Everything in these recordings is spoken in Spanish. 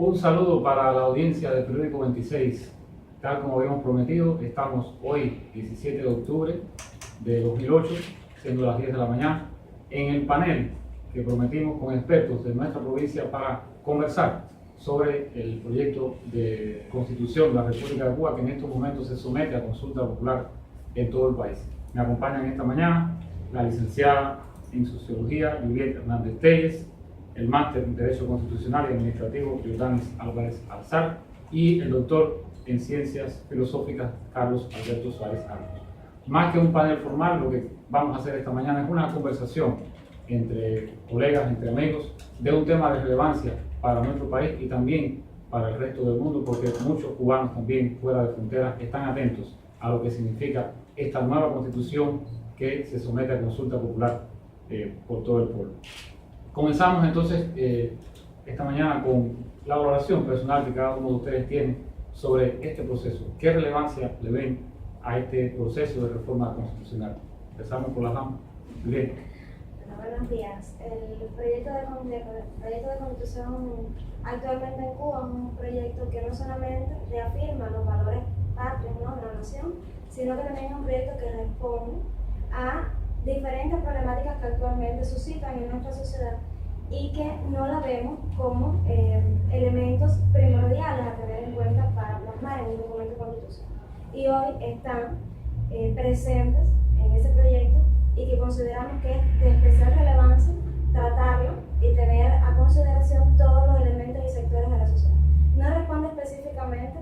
Un saludo para la audiencia del periódico 26. Tal como habíamos prometido, estamos hoy, 17 de octubre de 2008, siendo las 10 de la mañana, en el panel que prometimos con expertos de nuestra provincia para conversar sobre el proyecto de constitución de la República de Cuba que en estos momentos se somete a consulta popular en todo el país. Me acompañan esta mañana la licenciada en Sociología, Juliet Hernández Telles, el máster en Derecho Constitucional y Administrativo, Jordanis Álvarez Alzar, y el doctor en Ciencias Filosóficas, Carlos Alberto Suárez Arcos. Más que un panel formal, lo que vamos a hacer esta mañana es una conversación entre colegas, entre amigos, de un tema de relevancia para nuestro país y también para el resto del mundo, porque muchos cubanos también fuera de fronteras están atentos a lo que significa esta nueva constitución que se somete a consulta popular por todo el pueblo. Comenzamos entonces esta mañana con la valoración personal que cada uno de ustedes tiene sobre este proceso. ¿Qué relevancia le ven a este proceso de reforma constitucional? Empezamos por la dama. Bien. Buenos días. El proyecto de constitución actualmente en Cuba es un proyecto que no solamente reafirma los valores patrios, ¿no?, de la nación, sino que también es un proyecto que responde a diferentes problemáticas que actualmente suscitan en nuestra sociedad y que no la vemos como elementos primordiales a tener en cuenta para plasmar en un documento constitucional. Y hoy están presentes en ese proyecto y que consideramos que es de especial relevancia tratarlo y tener a consideración todos los elementos y sectores de la sociedad. No responde específicamente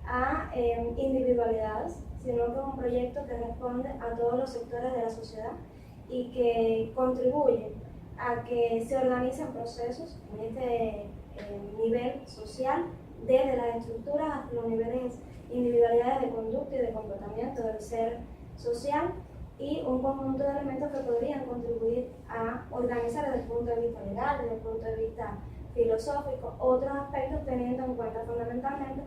a individualidades, sino que es un proyecto que responde a todos los sectores de la sociedad y que contribuye a que se organicen procesos en este nivel social, desde las estructuras hasta los niveles individualidades de conducta y de comportamiento del ser social, y un conjunto de elementos que podrían contribuir a organizar desde el punto de vista legal, desde el punto de vista filosófico, otros aspectos teniendo en cuenta fundamentalmente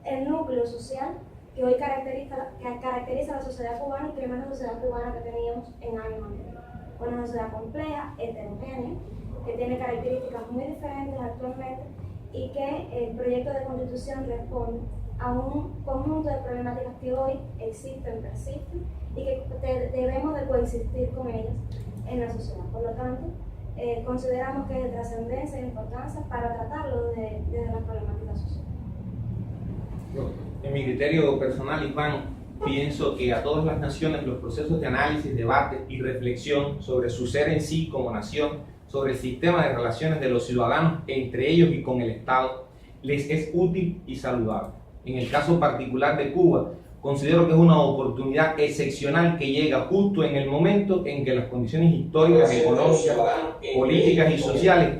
el núcleo social que hoy caracteriza a la sociedad cubana y que no es la sociedad cubana que teníamos en años anteriores. Una sociedad compleja, heterogénea, que tiene características muy diferentes actualmente y que el proyecto de constitución responde a un conjunto de problemáticas que hoy existen, persisten y que debemos de coexistir con ellas en la sociedad. Por lo tanto, consideramos que es de trascendencia e importancia para tratarlo desde las problemáticas sociales. En mi criterio personal, Iván, pienso que a todas las naciones los procesos de análisis, debate y reflexión sobre su ser en sí como nación, sobre el sistema de relaciones de los ciudadanos entre ellos y con el Estado, les es útil y saludable. En el caso particular de Cuba, considero que es una oportunidad excepcional que llega justo en el momento en que las condiciones históricas, económicas, políticas y sociales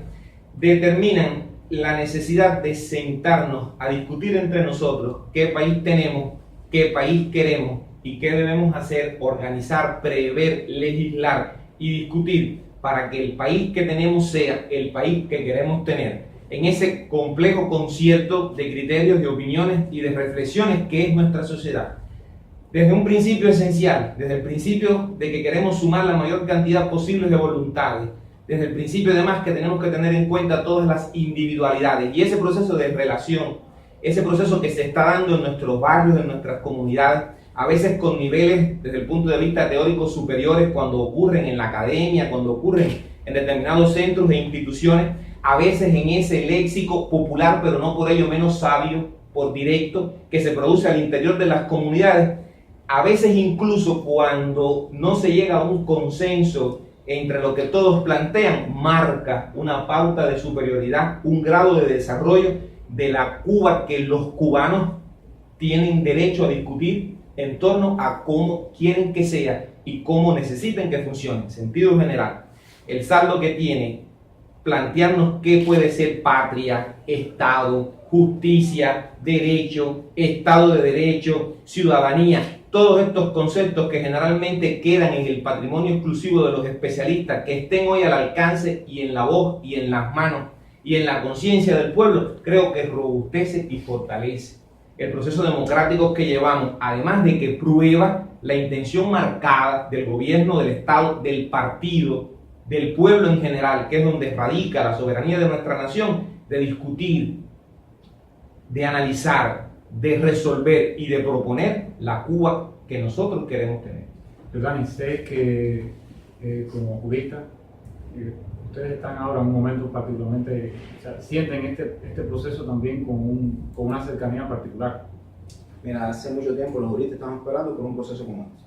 determinan la necesidad de sentarnos a discutir entre nosotros qué país tenemos, qué país queremos y qué debemos hacer, organizar, prever, legislar y discutir para que el país que tenemos sea el país que queremos tener, en ese complejo concierto de criterios, de opiniones y de reflexiones que es nuestra sociedad. Desde un principio esencial, desde el principio de que queremos sumar la mayor cantidad posible de voluntades, desde el principio además que tenemos que tener en cuenta todas las individualidades y ese proceso de relación, ese proceso que se está dando en nuestros barrios, en nuestras comunidades, a veces con niveles desde el punto de vista teórico superiores cuando ocurren en la academia, cuando ocurren en determinados centros e instituciones, a veces en ese léxico popular, pero no por ello menos sabio, por directo, que se produce al interior de las comunidades, a veces incluso cuando no se llega a un consenso entre lo que todos plantean, marca una pauta de superioridad, un grado de desarrollo de la Cuba que los cubanos tienen derecho a discutir en torno a cómo quieren que sea y cómo necesiten que funcione, en sentido general. El saldo que tiene plantearnos qué puede ser patria, Estado, justicia, derecho, Estado de Derecho, ciudadanía, todos estos conceptos que generalmente quedan en el patrimonio exclusivo de los especialistas, que estén hoy al alcance y en la voz y en las manos y en la conciencia del pueblo, creo que robustece y fortalece el proceso democrático que llevamos, además de que prueba la intención marcada del gobierno, del Estado, del partido, del pueblo en general, que es donde radica la soberanía de nuestra nación, de discutir, de analizar, de resolver y de proponer la Cuba que nosotros queremos tener. Dani, sé que como jurista, ustedes están ahora en un momento particularmente, o sea, sienten este proceso también con una cercanía particular. Mira, hace mucho tiempo los juristas estamos esperando por un proceso como este.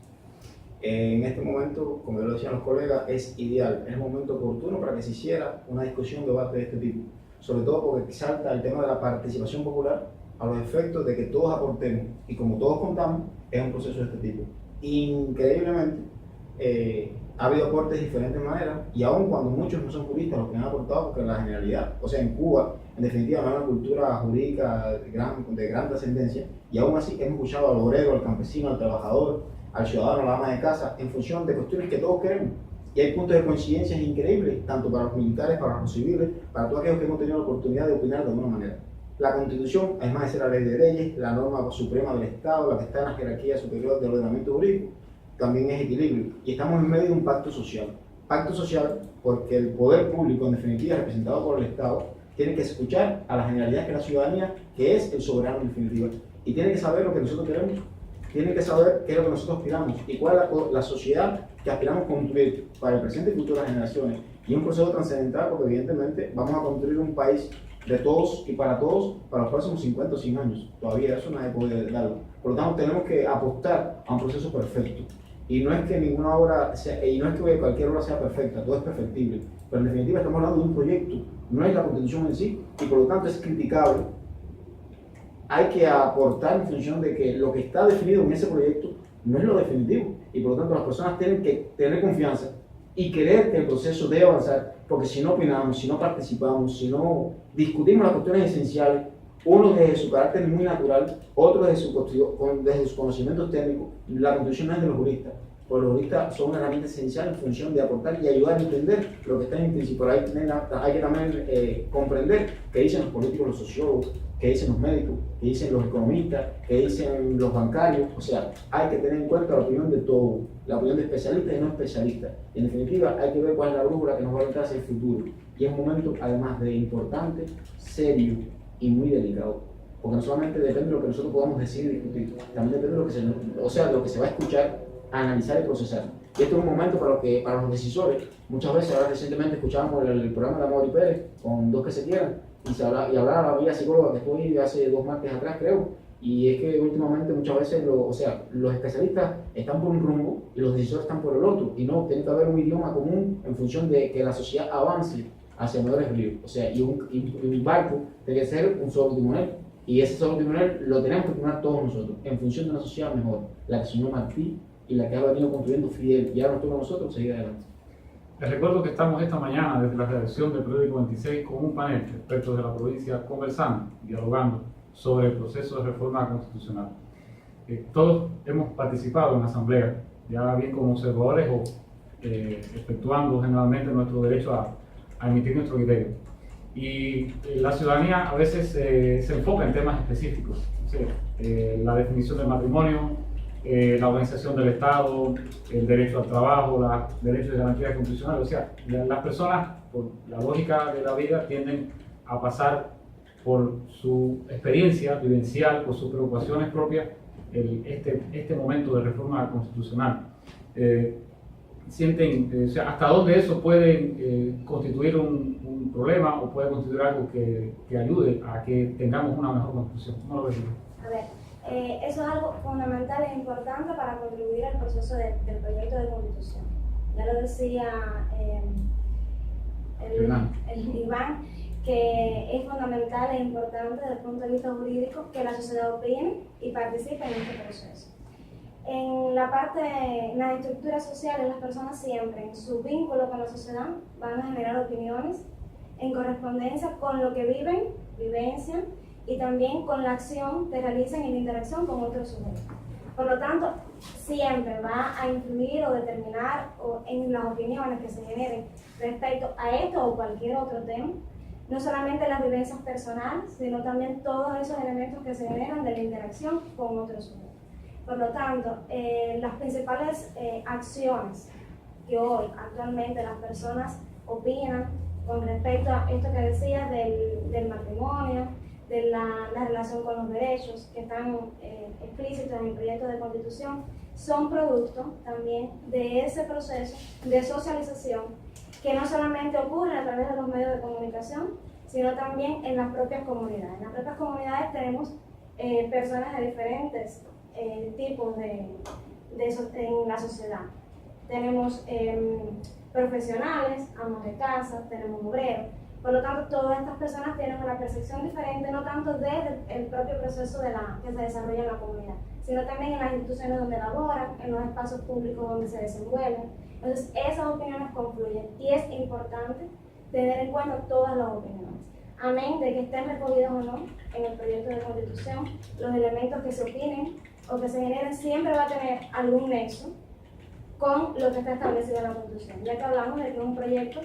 En este momento, como lo decían los colegas, es ideal, es el momento oportuno para que se hiciera una discusión, debate de este tipo. Sobre todo porque salta el tema de la participación popular a los efectos de que todos aportemos, y como todos contamos, es un proceso de este tipo. Increíblemente, ha habido aportes de diferentes maneras, y aun cuando muchos no son juristas los que han aportado, porque la generalidad, o sea, en Cuba, en definitiva, no hay una cultura jurídica de gran trascendencia, y aún así hemos escuchado al obrero, al campesino, al trabajador, al ciudadano, a la ama de casa, en función de cuestiones que todos queremos. Y hay puntos de coincidencia increíbles, tanto para los militares, para los civiles, para todos aquellos que hemos tenido la oportunidad de opinar de alguna manera. La Constitución, además de ser la ley de leyes, la norma suprema del Estado, la que está en la jerarquía superior del ordenamiento jurídico, también es equilibrio. Y estamos en medio de un pacto social. Pacto social porque el poder público, en definitiva, representado por el Estado, tiene que escuchar a la generalidad que es la ciudadanía, que es el soberano en definitiva. Y tiene que saber lo que nosotros queremos, tiene que saber qué es lo que nosotros aspiramos y cuál es la sociedad que aspiramos a construir para el presente y futuras generaciones. Y un proceso trascendental porque evidentemente vamos a construir un país de todos y para todos para los próximos 50 o 100 años. Todavía eso nadie puede darlo. Por lo tanto, tenemos que apostar a un proceso perfecto. Y no es que ninguna obra sea, y no es que cualquier obra sea perfecta, todo es perfectible. Pero en definitiva estamos hablando de un proyecto, no es la Constitución en sí, y por lo tanto es criticable. Hay que aportar en función de que lo que está definido en ese proyecto no es lo definitivo. Y por lo tanto las personas tienen que tener confianza y querer que el proceso debe avanzar, porque si no opinamos, si no participamos, si no discutimos las cuestiones esenciales, uno desde su carácter muy natural, otro desde sus conocimientos técnicos, la Constitución no es de los juristas, porque los juristas son una herramienta esencial en función de aportar y ayudar a entender lo que está en principio. Hay que también comprender qué dicen los políticos, los sociólogos, qué dicen los médicos, qué dicen los economistas, qué dicen los bancarios. O sea, hay que tener en cuenta la opinión de todos, la opinión de especialistas y no especialistas. En definitiva, hay que ver cuál es la brújula que nos va a orientar hacia el futuro. Y es un momento, además de importante, serio y muy delicado. Porque no solamente depende de lo que nosotros podamos decir y discutir, también depende de lo que se va a escuchar, analizar y procesar. Y este es un momento para los decisores. Muchas veces, ahora recientemente escuchábamos el programa de Amaury Pérez con Dos que se quieran, y hablaba la vía psicóloga que estoy hace 2 martes atrás, creo. Y es que últimamente muchas veces los especialistas están por un rumbo y los decisores están por el otro. Y no, tiene que haber un idioma común en función de que la sociedad avance hacia mayores ríos. O sea, y un barco tiene que ser un solo timonel. Y ese solo timonel lo tenemos que tomar todos nosotros, en función de una sociedad mejor, la que soñó Martí y la que ha venido construyendo Fidel. Y ahora nos toca a nosotros seguir adelante. Les recuerdo que estamos esta mañana desde la redacción del periódico 26 con un panel de expertos de la provincia conversando, dialogando sobre el proceso de reforma constitucional. Todos hemos participado en la asamblea, ya bien como observadores o efectuando generalmente nuestro derecho a emitir nuestro criterio. Y la ciudadanía a veces se enfoca en temas específicos, o sea, la definición del matrimonio, la organización del Estado, el derecho al trabajo, los derechos de garantías constitucionales. O sea, las personas, por la lógica de la vida, tienden a pasar por su experiencia vivencial, por sus preocupaciones propias, este momento de reforma constitucional. Sienten, o sea, hasta dónde eso puede constituir un problema o puede constituir algo que ayude a que tengamos una mejor constitución. ¿Cómo lo ves? A ver, eso es algo fundamental e importante para contribuir al proceso del proyecto de constitución. Ya lo decía el Iván, que es fundamental e importante desde el punto de vista jurídico que la sociedad opine y participe en este proceso. En las estructuras sociales, las personas siempre, en su vínculo con la sociedad, van a generar opiniones en correspondencia con lo que vivencian y también con la acción que realizan en interacción con otros sujetos. Por lo tanto, siempre va a influir o determinar en las opiniones que se generen respecto a esto o cualquier otro tema, no solamente las vivencias personales, sino también todos esos elementos que se generan de la interacción con otros sujetos. Por lo tanto, las principales acciones que hoy actualmente las personas opinan con respecto a esto que decías del matrimonio, de la relación con los derechos que están explícitos en el proyecto de constitución, son producto también de ese proceso de socialización que no solamente ocurre a través de los medios de comunicación, sino también en las propias comunidades. En las propias comunidades tenemos personas de diferentes tipos en la sociedad. Tenemos profesionales, amos de casa, tenemos obreros. Por lo tanto, todas estas personas tienen una percepción diferente, no tanto del propio proceso que se desarrolla en la comunidad, sino también en las instituciones donde laboran, en los espacios públicos donde se desenvuelven. Entonces, esas opiniones confluyen y es importante tener en cuenta todas las opiniones. Amén de que estén recogidos o no en el proyecto de constitución, los elementos que se opinen o que se generen siempre va a tener algún nexo con lo que está establecido en la constitución, ya que hablamos de que es un proyecto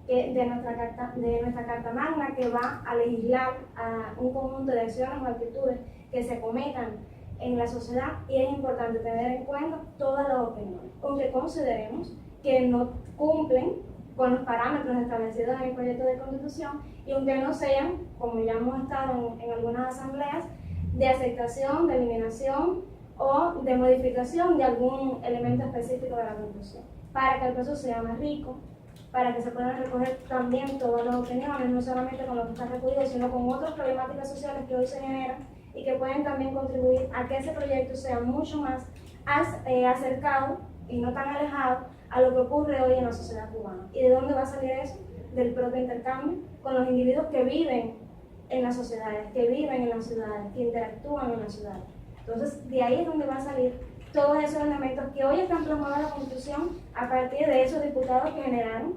de nuestra Carta Magna que va a legislar a un conjunto de acciones o actitudes que se cometan en la sociedad, y es importante tener en cuenta todas las opiniones, aunque consideremos que no cumplen con los parámetros establecidos en el proyecto de constitución y aunque no sean, como ya hemos estado en algunas asambleas, de aceptación, de eliminación o de modificación de algún elemento específico de la constitución, para que el proceso sea más rico, para que se puedan recoger también todas las opiniones, no solamente con lo que está recogido, sino con otras problemáticas sociales que hoy se generan y que pueden también contribuir a que ese proyecto sea mucho más acercado y no tan alejado a lo que ocurre hoy en la sociedad cubana. ¿Y de dónde va a salir eso? Del propio intercambio con los individuos que viven en las sociedades, que viven en las ciudades, que interactúan en las ciudades. Entonces, de ahí es donde va a salir todos esos elementos que hoy están plasmados en la Constitución a partir de esos diputados que generaron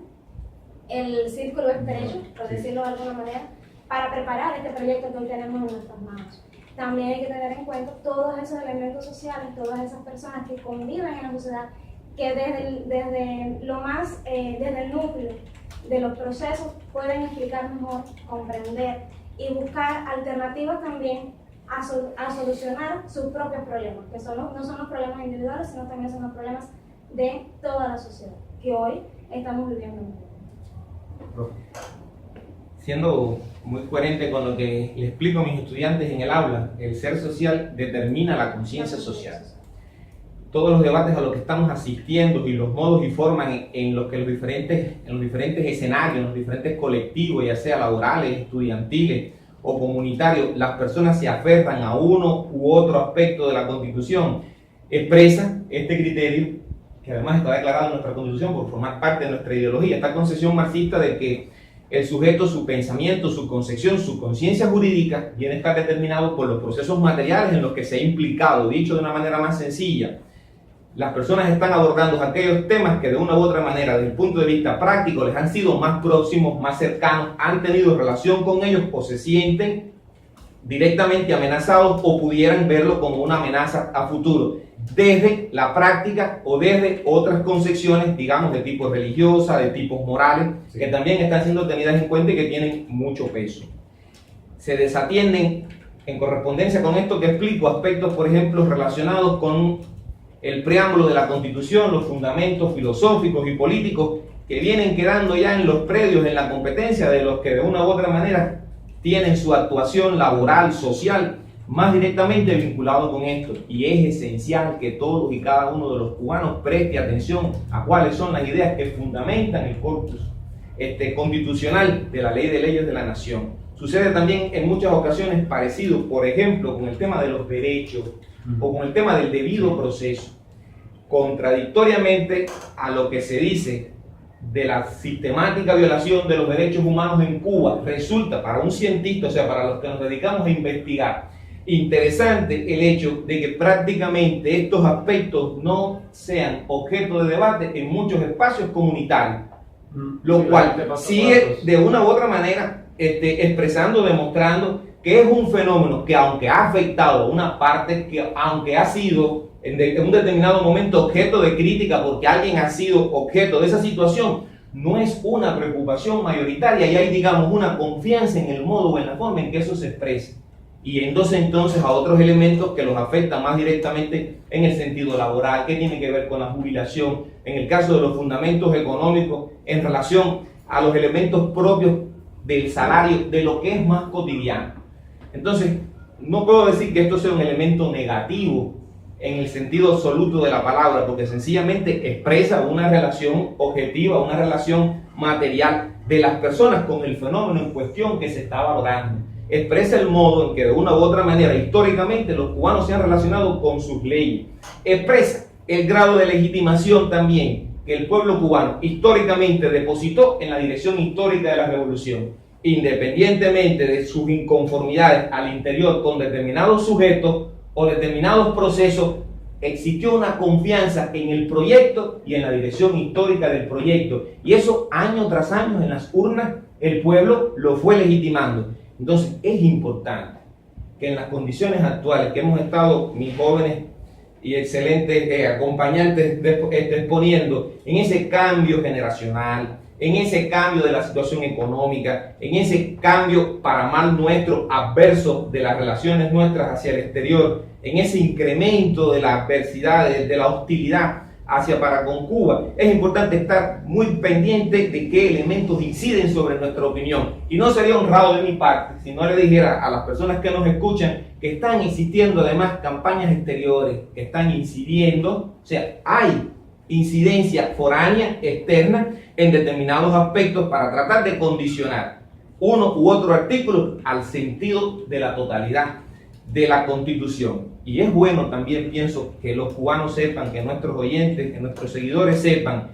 el círculo estrecho, por decirlo de alguna manera, para preparar este proyecto que hoy tenemos en nuestras manos. También hay que tener en cuenta todos esos elementos sociales, todas esas personas que conviven en la sociedad, que desde el núcleo de los procesos pueden explicar mejor, comprender y buscar alternativas también a solucionar sus propios problemas, que no son los problemas individuales, sino también son los problemas de toda la sociedad, que hoy estamos viviendo en Cuba. Siendo muy coherente con lo que le explico a mis estudiantes en el aula, el ser social determina la conciencia social. Todos los debates a los que estamos asistiendo y los modos y formas en los que los diferentes escenarios, en los diferentes colectivos, ya sea laborales, estudiantiles o comunitarios, las personas se aferran a uno u otro aspecto de la Constitución, expresa este criterio, que además está declarado en nuestra Constitución por formar parte de nuestra ideología, esta concepción marxista de que el sujeto, su pensamiento, su concepción, su conciencia jurídica viene a estar determinado por los procesos materiales en los que se ha implicado. Dicho de una manera más sencilla, las personas están abordando aquellos temas que de una u otra manera, desde el punto de vista práctico, les han sido más próximos, más cercanos, han tenido relación con ellos o se sienten directamente amenazados o pudieran verlo como una amenaza a futuro, desde la práctica o desde otras concepciones, digamos, de tipo religiosa, de tipos morales, que también están siendo tenidas en cuenta y que tienen mucho peso. Se desatienden, en correspondencia con esto que explico, aspectos, por ejemplo, relacionados con el preámbulo de la Constitución, los fundamentos filosóficos y políticos que vienen quedando ya en los predios, en la competencia de los que de una u otra manera tienen su actuación laboral, social, más directamente vinculado con esto. Y es esencial que todos y cada uno de los cubanos preste atención a cuáles son las ideas que fundamentan el corpus constitucional de la ley de leyes de la nación. Sucede también en muchas ocasiones parecido, por ejemplo, con el tema de los derechos o con el tema del debido proceso. Contradictoriamente a lo que se dice de la sistemática violación de los derechos humanos en Cuba, resulta para un cientista, o sea, para los que nos dedicamos a investigar, interesante el hecho de que prácticamente estos aspectos no sean objeto de debate en muchos espacios comunitarios, lo cual sigue de una u otra manera expresando, demostrando que es un fenómeno que, aunque ha afectado a una parte, que aunque ha sido en un determinado momento objeto de crítica porque alguien ha sido objeto de esa situación, no es una preocupación mayoritaria y hay, digamos, una confianza en el modo o en la forma en que eso se expresa. Y entonces a otros elementos que los afectan más directamente en el sentido laboral, que tiene que ver con la jubilación, en el caso de los fundamentos económicos en relación a los elementos propios del salario, de lo que es más cotidiano. Entonces, no puedo decir que esto sea un elemento negativo en el sentido absoluto de la palabra, porque sencillamente expresa una relación objetiva, una relación material de las personas con el fenómeno en cuestión que se está abordando. Expresa el modo en que de una u otra manera históricamente los cubanos se han relacionado con sus leyes. Expresa el grado de legitimación también que el pueblo cubano históricamente depositó en la dirección histórica de la revolución, independientemente de sus inconformidades al interior con determinados sujetos o determinados procesos. Existió una confianza en el proyecto y en la dirección histórica del proyecto, y eso año tras año en las urnas el pueblo lo fue legitimando. Entonces es importante que en las condiciones actuales que hemos estado mis jóvenes y excelentes acompañantes exponiendo, en ese cambio generacional, en ese cambio de la situación económica, en ese cambio para mal nuestro adverso de las relaciones nuestras hacia el exterior, en ese incremento de la adversidad, de la hostilidad hacia para con Cuba, es importante estar muy pendiente de qué elementos inciden sobre nuestra opinión. Y no sería honrado de mi parte si no le dijera a las personas que nos escuchan que están existiendo además campañas exteriores que están incidiendo, o sea, hay incidencia foránea, externa, en determinados aspectos para tratar de condicionar uno u otro artículo al sentido de la totalidad de la Constitución. Y es bueno también, pienso, que los cubanos sepan, que nuestros oyentes, que nuestros seguidores sepan,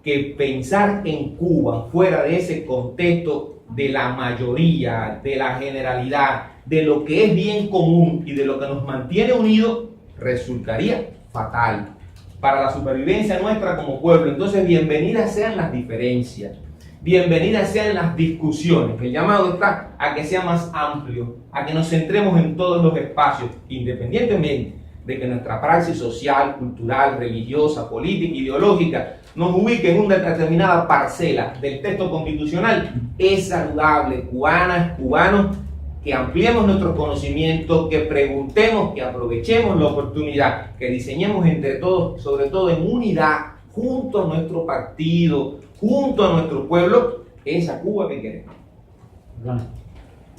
que pensar en Cuba fuera de ese contexto de la mayoría, de la generalidad, de lo que es bien común y de lo que nos mantiene unidos, resultaría fatal para la supervivencia nuestra como pueblo. Entonces, bienvenidas sean las diferencias, bienvenidas sean las discusiones. El llamado está a que sea más amplio, a que nos centremos en todos los espacios, independientemente de que nuestra praxis social, cultural, religiosa, política, ideológica nos ubique en una determinada parcela del texto constitucional. Es saludable, cubanas, cubanos, que ampliemos nuestros conocimientos, que preguntemos, que aprovechemos la oportunidad, que diseñemos entre todos, sobre todo en unidad, junto a nuestro partido, junto a nuestro pueblo, esa Cuba que queremos.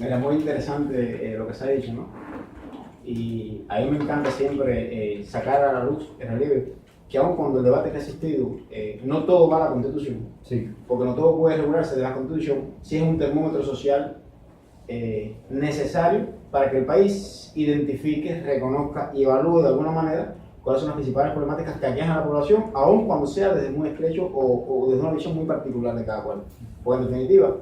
Mira, muy interesante lo que se ha dicho, ¿no? Y a mí me encanta siempre sacar a la luz, el relieve, que aun cuando el debate que ha existido, no todo va a la Constitución, Sí. porque no todo puede regularse de la Constitución, sí es un termómetro social necesario para que el país identifique, reconozca y evalúe de alguna manera cuáles son las principales problemáticas que aquejan a la población, aun cuando sea desde muy estrecho o desde una visión muy particular de cada cual. Pues en definitiva,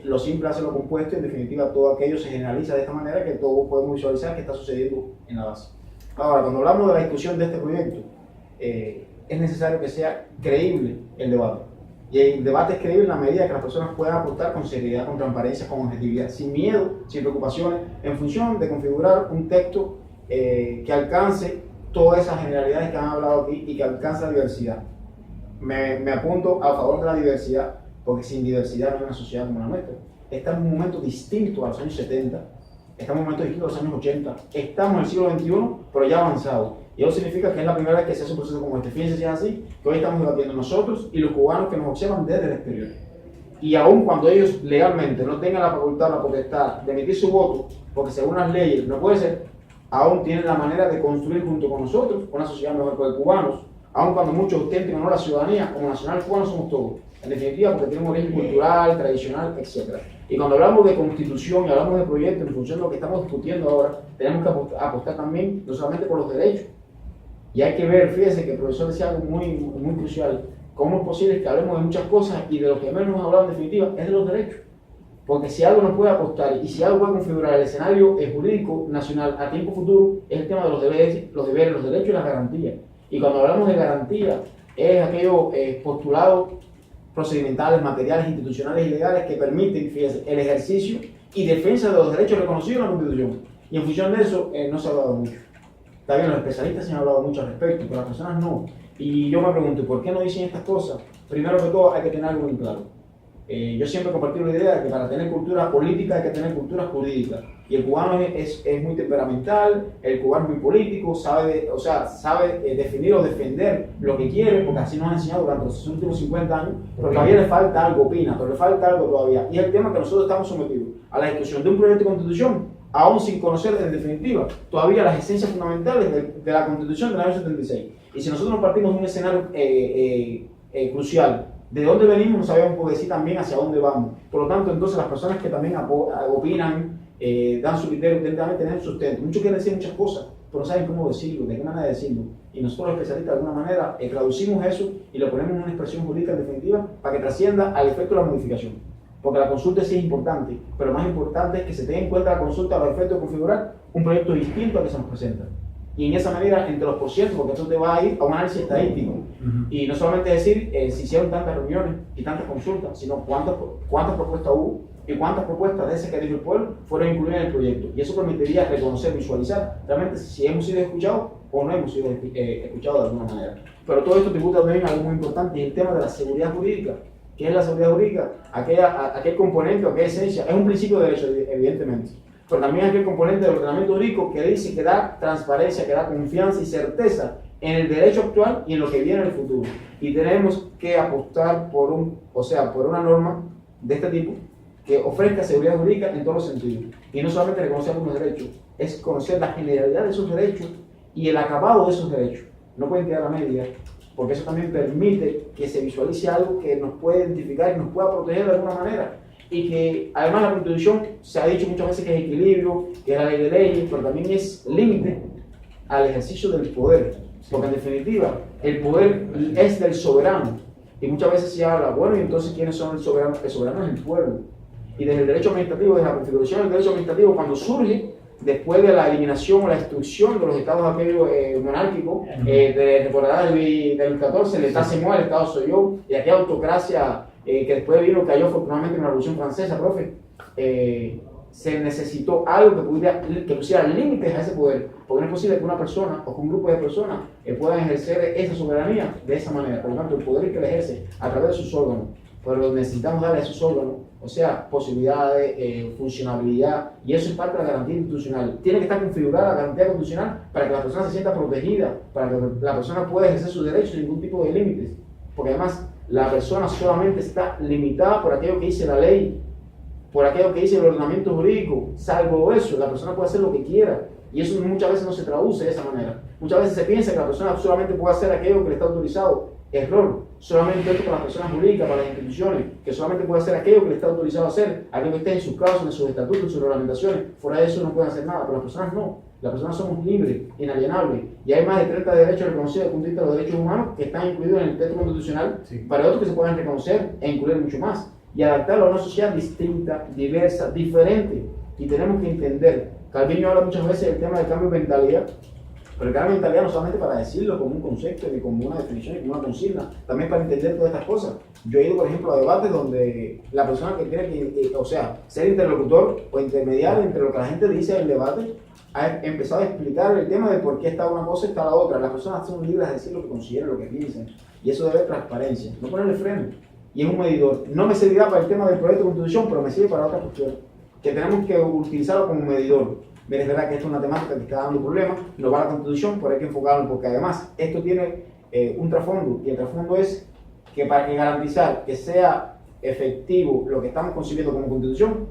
lo simple hace lo compuesto, y en definitiva todo aquello se generaliza de esta manera que todos podemos visualizar que está sucediendo en la base. Ahora, cuando hablamos de la discusión de este proyecto, es necesario que sea creíble el debate. Y el debate es creíble en la medida que las personas puedan aportar con seriedad, con transparencia, con objetividad, sin miedo, sin preocupaciones, en función de configurar un texto que alcance todas esas generalidades que han hablado aquí y que alcance la diversidad. Me apunto a favor de la diversidad, porque sin diversidad no hay una sociedad como la nuestra. Estamos en un momento distinto a los años 70, estamos en un momento distinto a los años 80, estamos en el siglo XXI, pero ya avanzado. Y eso significa que es la primera vez que se hace un proceso como este. Fíjense si es así, que hoy estamos debatiendo nosotros y los cubanos que nos observan desde el exterior. Y aun cuando ellos legalmente no tengan la facultad, la potestad de emitir su voto, porque según las leyes no puede ser, aún tienen la manera de construir junto con nosotros una sociedad mejor que los cubanos, aun cuando muchos ostenten o no la ciudadanía, como nacional cubano somos todos. En definitiva, porque tienen un origen cultural, tradicional, etc. Y cuando hablamos de constitución y hablamos de proyecto en función de lo que estamos discutiendo ahora, tenemos que apostar también no solamente por los derechos. Y hay que ver, fíjese que el profesor decía algo muy crucial, cómo es posible que hablemos de muchas cosas y de lo que menos hemos hablado en definitiva es de los derechos. Porque si algo nos puede apostar y si algo puede configurar el escenario jurídico nacional a tiempo futuro, es el tema de los deberes, los derechos y las garantías. Y cuando hablamos de garantías, es aquellos postulados procedimentales, materiales, institucionales y legales que permiten, fíjese, el ejercicio y defensa de los derechos reconocidos en la Constitución. Y en función de eso, no se ha hablado mucho. Está bien, los especialistas se han hablado mucho al respecto, pero las personas no. Y yo me pregunto, ¿por qué no dicen estas cosas? Primero que todo, hay que tener algo muy claro. Yo siempre he compartido la idea de que para tener cultura política hay que tener cultura jurídica. Y el cubano es muy temperamental, el cubano es muy político, sabe definir o defender lo que quiere, porque así nos han enseñado durante los últimos 50 años, pero todavía le falta algo, opina, pero le falta algo todavía. Y es el tema que nosotros estamos sometidos a la discusión de un proyecto de constitución, aún sin conocer en definitiva todavía las esencias fundamentales de la constitución del año 76. Y si nosotros nos partimos de un escenario crucial, de dónde venimos, no sabemos poder decir también hacia dónde vamos. Por lo tanto, entonces las personas que también opinan, dan su criterio, intentan tener sustento. Muchos quieren decir muchas cosas, pero no saben cómo decirlo, de qué manera decirlo. Y nosotros los especialistas de alguna manera traducimos eso y lo ponemos en una expresión jurídica en definitiva para que trascienda al efecto de la modificación. Porque la consulta sí es importante, pero lo más importante es que se tenga en cuenta la consulta a los efectos de configurar un proyecto distinto al que se nos presenta. Y en esa manera, entre los porcientos, porque esto te va a ir a un análisis estadístico. Y no solamente decir si hicieron tantas reuniones y tantas consultas, sino cuántas propuestas hubo y cuántas propuestas de ese que dijo el pueblo fueron incluidas en el proyecto. Y eso permitiría reconocer, visualizar realmente si hemos sido escuchados o no hemos sido escuchados de alguna manera. Pero todo esto tributa también a algo muy importante, y el tema de la seguridad jurídica. ¿Qué es la seguridad jurídica? Aquel componente o aquella esencia, es un principio de derecho, evidentemente, pero también aquel componente del ordenamiento jurídico que dice que da transparencia, que da confianza y certeza en el derecho actual y en lo que viene en el futuro. Y tenemos que apostar por una norma de este tipo que ofrezca seguridad jurídica en todos los sentidos. Y no solamente reconocer algunos derechos, es conocer la generalidad de esos derechos y el acabado de esos derechos. No pueden quedar a media, porque eso también permite que se visualice algo que nos puede identificar y nos pueda proteger de alguna manera. Y que además la Constitución se ha dicho muchas veces que es equilibrio, que es la ley de leyes, pero también es límite al ejercicio del poder. Porque en definitiva, el poder es del soberano. Y muchas veces se habla, bueno, y entonces ¿quiénes son el soberano? El soberano es el pueblo. Y desde el derecho administrativo, desde la configuración del derecho administrativo, cuando surge, después de la eliminación o la destrucción de los estados aquellos monárquicos, recordarás del 14, el Estado se mueve, el Estado soy yo, y aquella autocracia que después cayó afortunadamente en la Revolución Francesa, profe, se necesitó algo que pusiera límites a ese poder, porque no es posible que una persona o que un grupo de personas puedan ejercer esa soberanía de esa manera. Por lo tanto, el poder que le ejerce a través de sus órganos, pero necesitamos darle a esos órganos, o sea, posibilidades, funcionabilidad, y eso es parte de la garantía institucional. Tiene que estar configurada la garantía constitucional para que la persona se sienta protegida, para que la persona pueda ejercer sus derechos sin ningún tipo de límites, porque además la persona solamente está limitada por aquello que dice la ley, por aquello que dice el ordenamiento jurídico. Salvo eso, la persona puede hacer lo que quiera, y eso muchas veces no se traduce de esa manera. Muchas veces se piensa que la persona solamente puede hacer aquello que le está autorizado. Error. Solamente esto para las personas jurídicas, para las instituciones, que solamente puede hacer aquello que le está autorizado a hacer, aquello que esté en sus causas, en sus estatutos, en sus reglamentaciones. Fuera de eso no pueden hacer nada, pero las personas no. Las personas somos libres, inalienables, y hay más de 30 derechos reconocidos desde el punto de vista de los derechos humanos que están incluidos en el texto constitucional, para otros que se puedan reconocer e incluir mucho más, y adaptarlo a una sociedad distinta, diversa, diferente. Y tenemos que entender, Calviño habla muchas veces del tema del cambio de mentalidad, pero el cambio de mentalidad no solamente para decirlo como un concepto, ni como una definición, ni como una consigna, también para entender todas estas cosas. Yo he ido, por ejemplo, a debates donde la persona que tiene que, ser interlocutor o intermediario entre lo que la gente dice en el debate, ha empezado a explicar el tema de por qué está una cosa y está la otra. Las personas son libres de decir lo que consideran, lo que piensan, y eso debe haber transparencia, no ponerle freno. Y es un medidor. No me servirá para el tema del proyecto de constitución, pero me sirve para otra cuestión, que tenemos que utilizarlo como medidor. Es verdad que esto es una temática que está dando problemas, no va a la Constitución, pero hay que enfocarlo, porque además esto tiene un trasfondo, y el trasfondo es que para garantizar que sea efectivo lo que estamos concibiendo como Constitución,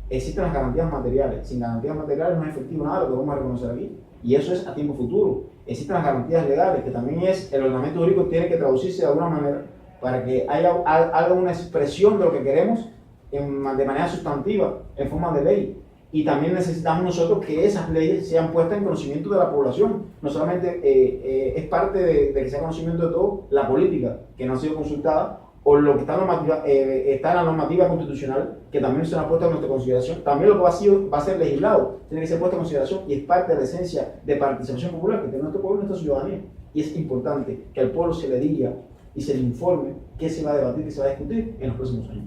existen las garantías materiales. Sin garantías materiales no es efectivo nada de lo que vamos a reconocer aquí, y eso es a tiempo futuro. Existen las garantías legales, que también es el ordenamiento jurídico, tiene que traducirse de alguna manera para que haga una expresión de lo que queremos de manera sustantiva, en forma de ley. Y también necesitamos nosotros que esas leyes sean puestas en conocimiento de la población. No solamente es parte de que sea conocimiento de todo la política, que no ha sido consultada, o lo que está en la normativa constitucional, que también se ha puesto en nuestra consideración. También lo que va a ser legislado tiene que ser puesto en consideración, y es parte de la esencia de participación popular que tiene nuestro pueblo y nuestra ciudadanía. Y es importante que al pueblo se le diga y se le informe qué se va a debatir, qué se va a discutir en los próximos años.